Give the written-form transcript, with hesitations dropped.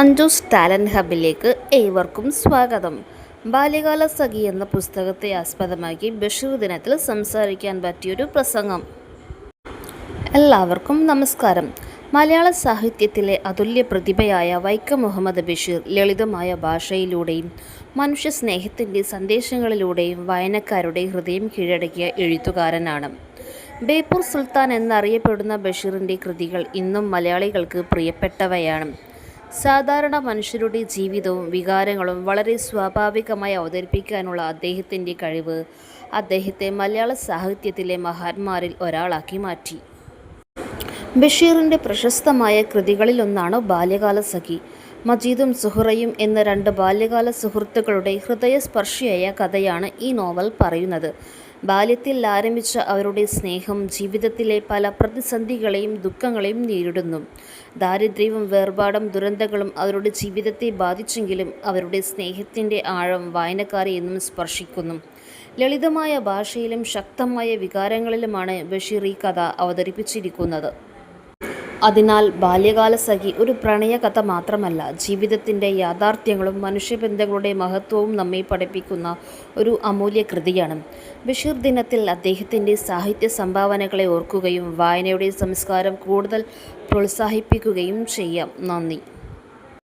Anju's talent ഹബിലേക്ക് ഏവർക്കും സ്വാഗതം. ബാല്യകാല സഖി എന്ന പുസ്തകത്തെ ആസ്പദമാക്കി ബഷീർ ദിനത്തിൽ സംസാരിക്കാൻ പറ്റിയൊരു പ്രസംഗം. എല്ലാവർക്കും നമസ്കാരം. മലയാള സാഹിത്യത്തിലെ അതുല്യ പ്രതിഭയായ വൈക്കം മുഹമ്മദ് ബഷീർ ലളിതമായ ഭാഷയിലൂടെയും മനുഷ്യ സ്നേഹത്തിൻ്റെ സന്ദേശങ്ങളിലൂടെയും വായനക്കാരുടെ ഹൃദയം കീഴടക്കിയ എഴുത്തുകാരനാണ്. ബേപ്പൂർ സുൽത്താൻ എന്നറിയപ്പെടുന്ന ബഷീറിൻ്റെ കൃതികൾ ഇന്നും മലയാളികൾക്ക് പ്രിയപ്പെട്ടവയാണ്. സാധാരണ മനുഷ്യരുടെ ജീവിതവും വികാരങ്ങളും വളരെ സ്വാഭാവികമായി അവതരിപ്പിക്കാനുള്ള അദ്ദേഹത്തിൻ്റെ കഴിവ് അദ്ദേഹത്തെ മലയാള സാഹിത്യത്തിലെ മഹാന്മാരിൽ ഒരാളാക്കി മാറ്റി. ബഷീറിൻ്റെ പ്രശസ്തമായ കൃതികളിലൊന്നാണ് ബാല്യകാല സഖി. മജീദും സുഹറയും എന്ന രണ്ട് ബാല്യകാല സുഹൃത്തുക്കളുടെ ഹൃദയസ്പർശിയായ കഥയാണ് ഈ നോവൽ പറയുന്നത്. ബാല്യത്തിൽ ആരംഭിച്ച അവരുടെ സ്നേഹം ജീവിതത്തിലെ പല പ്രതിസന്ധികളെയും ദുഃഖങ്ങളെയും നേരിടുന്നു. ദാരിദ്ര്യവും വേർപാടും ദുരന്തങ്ങളും അവരുടെ ജീവിതത്തെ ബാധിച്ചെങ്കിലും അവരുടെ സ്നേഹത്തിൻ്റെ ആഴം വായനക്കാരെ എന്നും സ്പർശിക്കുന്നു. ലളിതമായ ഭാഷയിലും ശക്തമായ വികാരങ്ങളിലുമാണ് ബഷീർ ഈ കഥ അവതരിപ്പിച്ചിരിക്കുന്നത്. അതിനാൽ ബാല്യകാല സഖി ഒരു പ്രണയകഥ മാത്രമല്ല, ജീവിതത്തിൻ്റെ യാഥാർത്ഥ്യങ്ങളും മനുഷ്യബന്ധങ്ങളുടെ മഹത്വവും നമ്മെ പഠിപ്പിക്കുന്ന ഒരു അമൂല്യ കൃതിയാണ്. ബഷീർ ദിനത്തിൽ അദ്ദേഹത്തിൻ്റെ സാഹിത്യ സംഭാവനകളെ ഓർക്കുകയും വായനയുടെ സംസ്കാരം കൂടുതൽ പ്രോത്സാഹിപ്പിക്കുകയും ചെയ്യാം. നന്ദി.